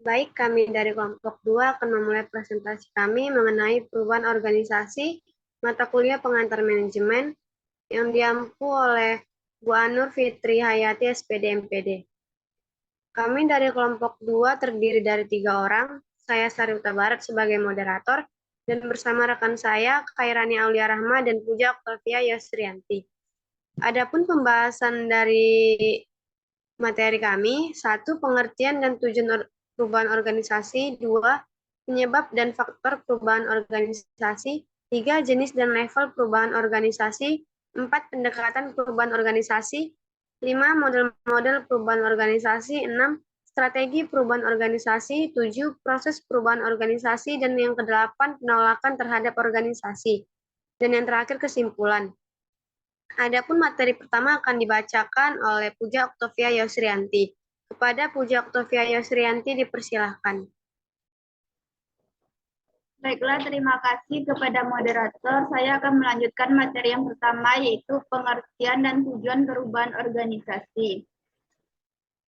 Baik, kami dari kelompok 2 akan memulai presentasi kami mengenai perubahan organisasi mata kuliah pengantar manajemen yang diampu oleh Bu Anur Fitri Hayati, SPD MPD. Kami dari kelompok 2 terdiri dari 3 orang, saya Sari Huta Barat sebagai moderator, dan bersama rekan saya, Khairani Aulia Rahma dan Puja Octavia Yosrianti. Adapun pembahasan dari materi kami, 1. Pengertian dan tujuan perubahan organisasi, 2. Penyebab dan faktor perubahan organisasi, 3. Jenis dan level perubahan organisasi, 4. Pendekatan perubahan organisasi, 5. Model-model perubahan organisasi, 6. Strategi perubahan organisasi, 7. Proses perubahan organisasi, dan yang ke-8, penolakan terhadap organisasi. Dan yang terakhir, kesimpulan. Adapun materi pertama akan dibacakan oleh Puja Octavia Yosrianti. Kepada Puja Octavia Yosrianti dipersilahkan. Baiklah, terima kasih kepada moderator. Saya akan melanjutkan materi yang pertama, yaitu pengertian dan tujuan perubahan organisasi.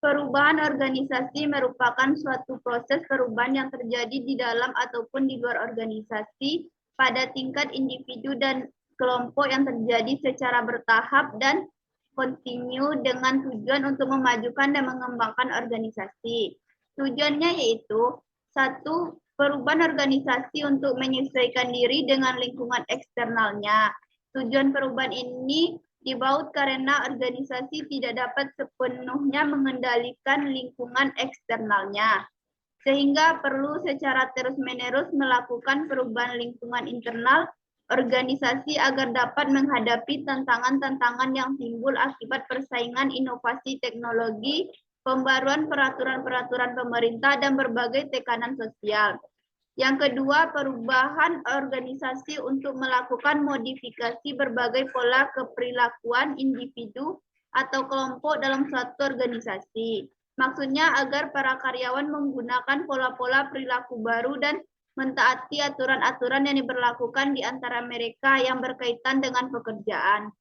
Perubahan organisasi merupakan suatu proses perubahan yang terjadi di dalam ataupun di luar organisasi pada tingkat individu dan kelompok yang terjadi secara bertahap dan kontinu dengan tujuan untuk memajukan dan mengembangkan organisasi. Tujuannya yaitu 1. Perubahan organisasi untuk menyesuaikan diri dengan lingkungan eksternalnya. Tujuan perubahan ini dibaut karena organisasi tidak dapat sepenuhnya mengendalikan lingkungan eksternalnya, sehingga perlu secara terus-menerus melakukan perubahan lingkungan internal organisasi agar dapat menghadapi tantangan-tantangan yang timbul akibat persaingan inovasi teknologi, pembaruan peraturan-peraturan pemerintah, dan berbagai tekanan sosial. Yang kedua, perubahan organisasi untuk melakukan modifikasi berbagai pola keperilakuan individu atau kelompok dalam suatu organisasi. Maksudnya agar para karyawan menggunakan pola-pola perilaku baru dan mentaati aturan-aturan yang diberlakukan di antara mereka yang berkaitan dengan pekerjaan.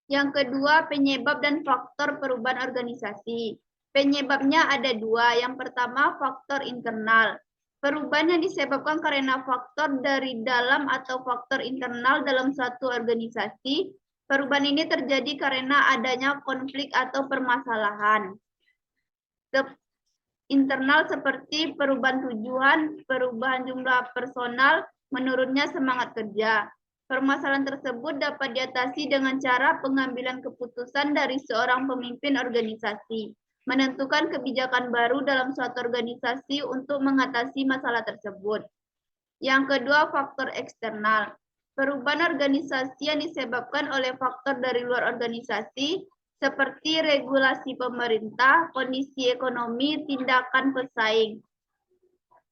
Yang kedua, penyebab dan faktor perubahan organisasi. Penyebabnya ada dua. Yang pertama, faktor internal. Perubahan yang disebabkan karena faktor dari dalam atau faktor internal dalam suatu organisasi. Perubahan ini terjadi karena adanya konflik atau permasalahan. Internal seperti perubahan tujuan, perubahan jumlah personal, menurunnya semangat kerja. Permasalahan tersebut dapat diatasi dengan cara pengambilan keputusan dari seorang pemimpin organisasi, menentukan kebijakan baru dalam suatu organisasi untuk mengatasi masalah tersebut. Yang kedua, faktor eksternal. Perubahan organisasi yang disebabkan oleh faktor dari luar organisasi, seperti regulasi pemerintah, kondisi ekonomi, tindakan pesaing.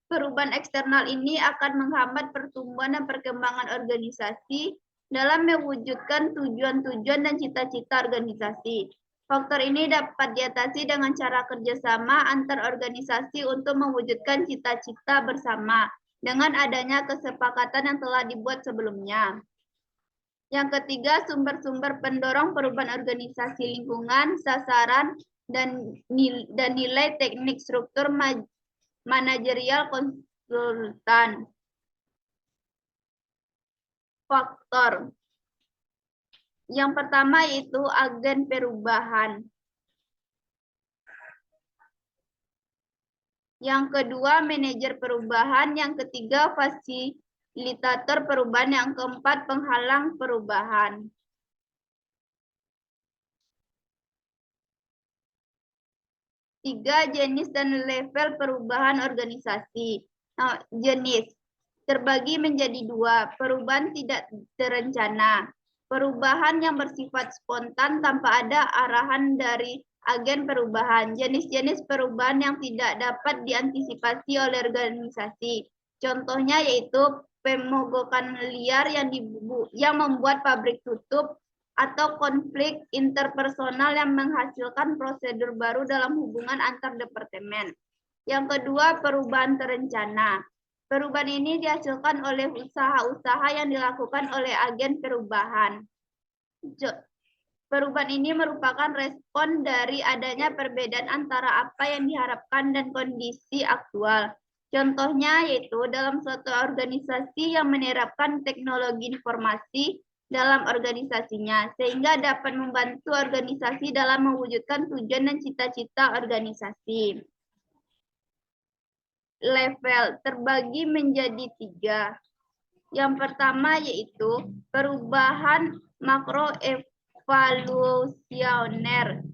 Perubahan eksternal ini akan menghambat pertumbuhan dan perkembangan organisasi dalam mewujudkan tujuan-tujuan dan cita-cita organisasi. Faktor ini dapat diatasi dengan cara kerjasama antar organisasi untuk mewujudkan cita-cita bersama dengan adanya kesepakatan yang telah dibuat sebelumnya. Yang ketiga, sumber-sumber pendorong perubahan organisasi lingkungan, sasaran, dan nilai teknik struktur manajerial konsultan. Faktor. Yang pertama yaitu agen perubahan. Yang kedua, manajer perubahan. Yang ketiga, fasilitator perubahan. Yang keempat, penghalang perubahan. Tiga, jenis dan level perubahan organisasi. Nah, jenis terbagi menjadi dua, perubahan tidak terencana. Perubahan yang bersifat spontan tanpa ada arahan dari agen perubahan. Jenis-jenis perubahan yang tidak dapat diantisipasi oleh organisasi. Contohnya yaitu pemogokan liar yang membuat pabrik tutup, atau konflik interpersonal yang menghasilkan prosedur baru dalam hubungan antar departemen. Yang kedua, perubahan terencana. Perubahan ini dihasilkan oleh usaha-usaha yang dilakukan oleh agen perubahan. Perubahan ini merupakan respon dari adanya perbedaan antara apa yang diharapkan dan kondisi aktual. Contohnya yaitu dalam suatu organisasi yang menerapkan teknologi informasi dalam organisasinya, sehingga dapat membantu organisasi dalam mewujudkan tujuan dan cita-cita organisasi. Level terbagi menjadi 3. Yang pertama yaitu perubahan makroevaluasioner.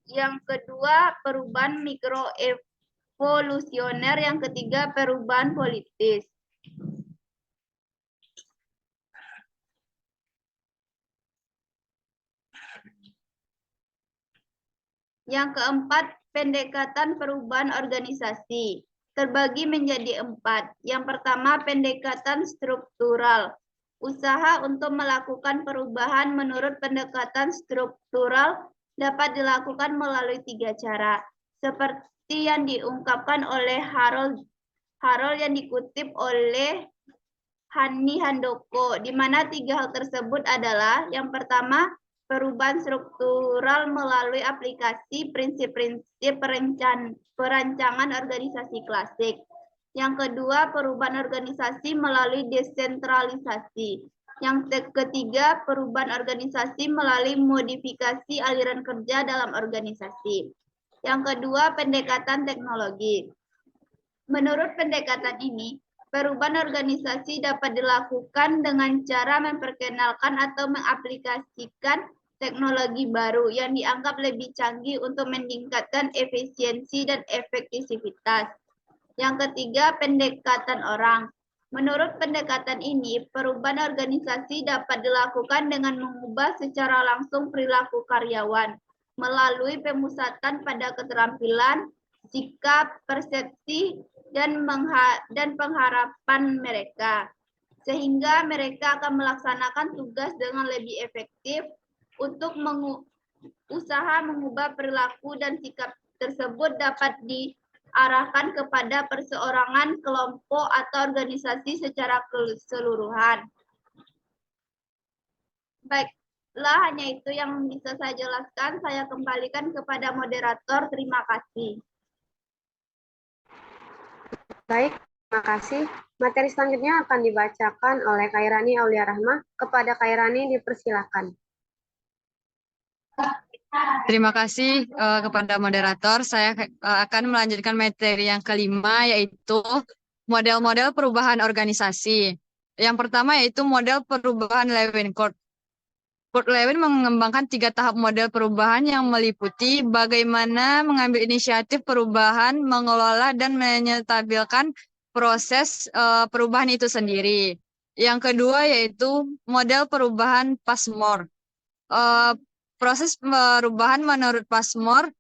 Yang kedua perubahan mikroevolusioner. Yang ketiga perubahan politis. Yang keempat, pendekatan perubahan organisasi. Terbagi menjadi 4. Yang pertama, pendekatan struktural. Usaha untuk melakukan perubahan menurut pendekatan struktural dapat dilakukan melalui 3 cara. Seperti yang diungkapkan oleh Harold yang dikutip oleh Hani Handoko, di mana 3 hal tersebut adalah yang pertama, perubahan struktural melalui aplikasi prinsip-prinsip perancangan organisasi klasik. Yang kedua, perubahan organisasi melalui desentralisasi. Yang ketiga, perubahan organisasi melalui modifikasi aliran kerja dalam organisasi. Yang kedua, pendekatan teknologi. Menurut pendekatan ini, perubahan organisasi dapat dilakukan dengan cara memperkenalkan atau mengaplikasikan teknologi baru yang dianggap lebih canggih untuk meningkatkan efisiensi dan efektivitas. Yang ketiga, pendekatan orang. Menurut pendekatan ini, perubahan organisasi dapat dilakukan dengan mengubah secara langsung perilaku karyawan melalui pemusatan pada keterampilan, sikap, persepsi, dan pengharapan mereka. Sehingga mereka akan melaksanakan tugas dengan lebih efektif untuk usaha mengubah perilaku dan sikap tersebut dapat diarahkan kepada perseorangan, kelompok, atau organisasi secara keseluruhan. Baiklah, hanya itu yang bisa saya jelaskan. Saya kembalikan kepada moderator. Terima kasih. Baik, terima kasih. Materi selanjutnya akan dibacakan oleh Khairani Aulia Rahmah. Kepada Khairani dipersilakan. Terima kasih kepada moderator. Saya akan melanjutkan materi yang kelima, yaitu model-model perubahan organisasi. Yang pertama yaitu model perubahan Lewin. Kurt Lewin mengembangkan 3 tahap model perubahan yang meliputi bagaimana mengambil inisiatif perubahan, mengelola, dan menstabilkan proses perubahan itu sendiri. Yang kedua yaitu model perubahan Passmore. Proses perubahan menurut Passmore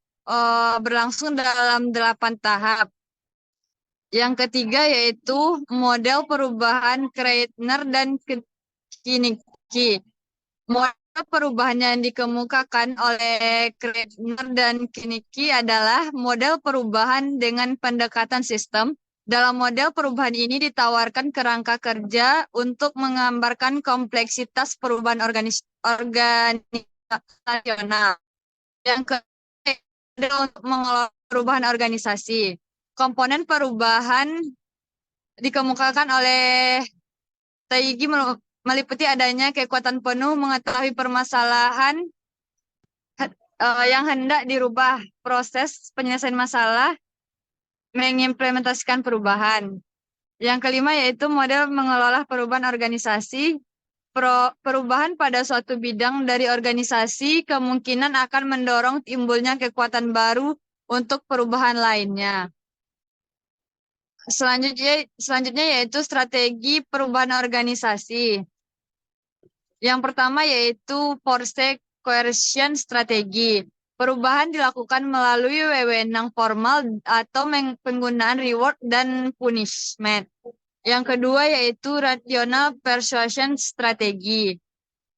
berlangsung dalam 8 tahap. Yang ketiga yaitu model perubahan Kreitner dan Kinnicky. Model perubahan yang dikemukakan oleh Kreitner dan Kinnicky adalah model perubahan dengan pendekatan sistem. Dalam model perubahan ini ditawarkan kerangka kerja untuk menggambarkan kompleksitas perubahan organisasional. Yang kedua untuk mengelola perubahan organisasi. Komponen perubahan dikemukakan oleh Taigi meliputi adanya kekuatan penuh mengetahui permasalahan yang hendak dirubah, proses penyelesaian masalah, mengimplementasikan perubahan. Yang kelima yaitu model mengelola perubahan organisasi. Perubahan pada suatu bidang dari organisasi kemungkinan akan mendorong timbulnya kekuatan baru untuk perubahan lainnya. Selanjutnya yaitu strategi perubahan organisasi. Yang pertama yaitu force coercion strategi. Perubahan dilakukan melalui wewenang formal atau penggunaan reward dan punishment. Yang kedua yaitu rational persuasion strategi.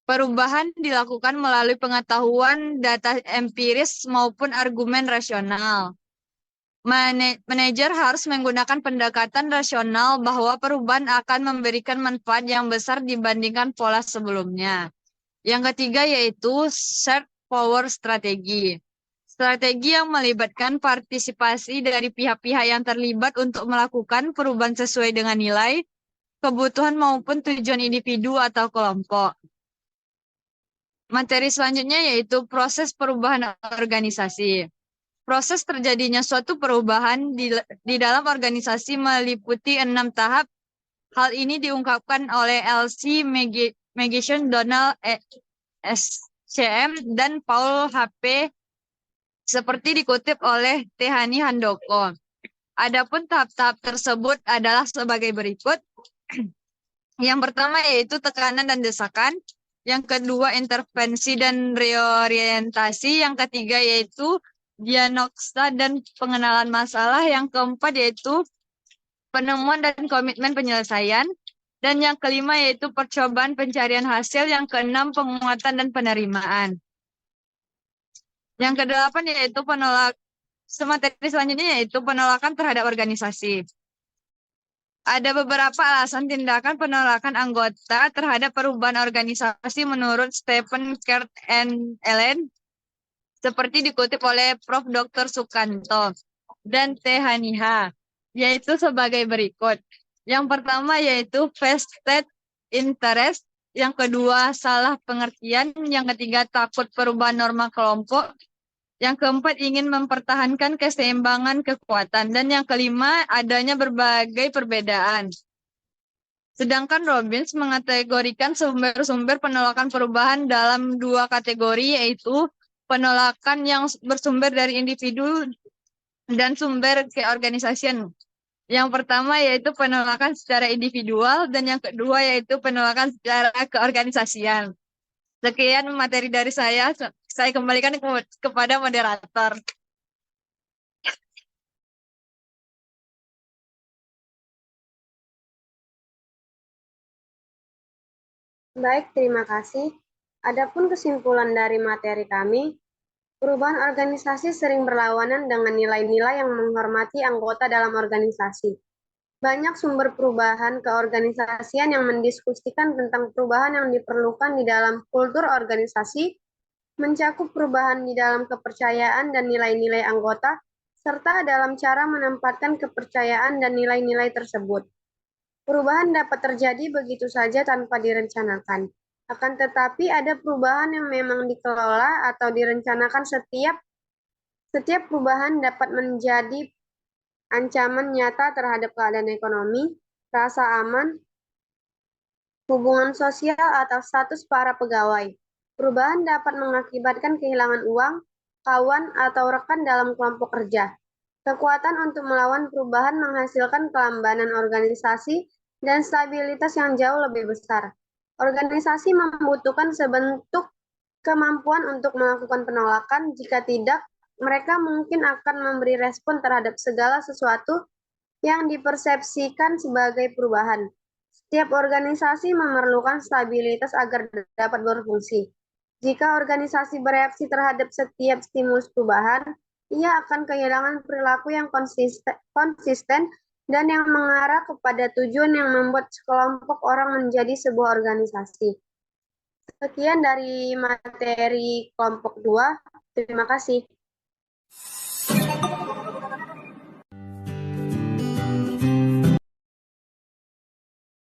Perubahan dilakukan melalui pengetahuan data empiris maupun argumen rasional. Manajer harus menggunakan pendekatan rasional bahwa perubahan akan memberikan manfaat yang besar dibandingkan pola sebelumnya. Yang ketiga yaitu shared power strategi. Strategi yang melibatkan partisipasi dari pihak-pihak yang terlibat untuk melakukan perubahan sesuai dengan nilai, kebutuhan maupun tujuan individu atau kelompok. Materi selanjutnya yaitu proses perubahan organisasi. Proses terjadinya suatu perubahan di dalam organisasi meliputi 6 tahap. Hal ini diungkapkan oleh L.C. Magician, Donald S.C.M. dan Paul H.P. seperti dikutip oleh Tehani Handoko. Adapun tahap-tahap tersebut adalah sebagai berikut. Yang pertama yaitu tekanan dan desakan. Yang kedua intervensi dan reorientasi. Yang ketiga yaitu diagnosa dan pengenalan masalah. Yang keempat yaitu penemuan dan komitmen penyelesaian. Dan yang kelima yaitu percobaan pencarian hasil. Yang keenam penguatan dan penerimaan. Yang kedelapan yaitu materi selanjutnya yaitu penolakan terhadap organisasi. Ada beberapa alasan tindakan penolakan anggota terhadap perubahan organisasi menurut Stephen Kert and Ellen, seperti dikutip oleh Prof. Dr. Sukanto dan Tehaniha, yaitu sebagai berikut. Yang pertama yaitu vested interest, yang kedua salah pengertian, yang ketiga takut perubahan norma kelompok, yang keempat ingin mempertahankan keseimbangan kekuatan, dan yang kelima adanya berbagai perbedaan. Sedangkan Robbins mengategorikan sumber-sumber penolakan perubahan dalam dua kategori, yaitu penolakan yang bersumber dari individu dan sumber keorganisasian. Yang pertama yaitu penolakan secara individual dan yang kedua yaitu penolakan secara keorganisasian. Sekian materi dari saya kembalikan kepada moderator. Baik, terima kasih. Adapun kesimpulan dari materi kami, perubahan organisasi sering berlawanan dengan nilai-nilai yang menghormati anggota dalam organisasi. Banyak sumber perubahan keorganisasian yang mendiskusikan tentang perubahan yang diperlukan di dalam kultur organisasi, mencakup perubahan di dalam kepercayaan dan nilai-nilai anggota, serta dalam cara menempatkan kepercayaan dan nilai-nilai tersebut. Perubahan dapat terjadi begitu saja tanpa direncanakan. Akan tetapi ada perubahan yang memang dikelola atau direncanakan. Setiap perubahan dapat menjadi ancaman nyata terhadap keadaan ekonomi, rasa aman, hubungan sosial, atau status para pegawai. Perubahan dapat mengakibatkan kehilangan uang, kawan, atau rekan dalam kelompok kerja. Kekuatan untuk melawan perubahan menghasilkan kelambanan organisasi dan stabilitas yang jauh lebih besar. Organisasi membutuhkan sebentuk kemampuan untuk melakukan penolakan. Jika tidak, mereka mungkin akan memberi respon terhadap segala sesuatu yang dipersepsikan sebagai perubahan. Setiap organisasi memerlukan stabilitas agar dapat berfungsi. Jika organisasi bereaksi terhadap setiap stimulus perubahan, ia akan kehilangan perilaku yang konsisten dan yang mengarah kepada tujuan yang membuat sekelompok orang menjadi sebuah organisasi. Sekian dari materi kelompok 2. Terima kasih.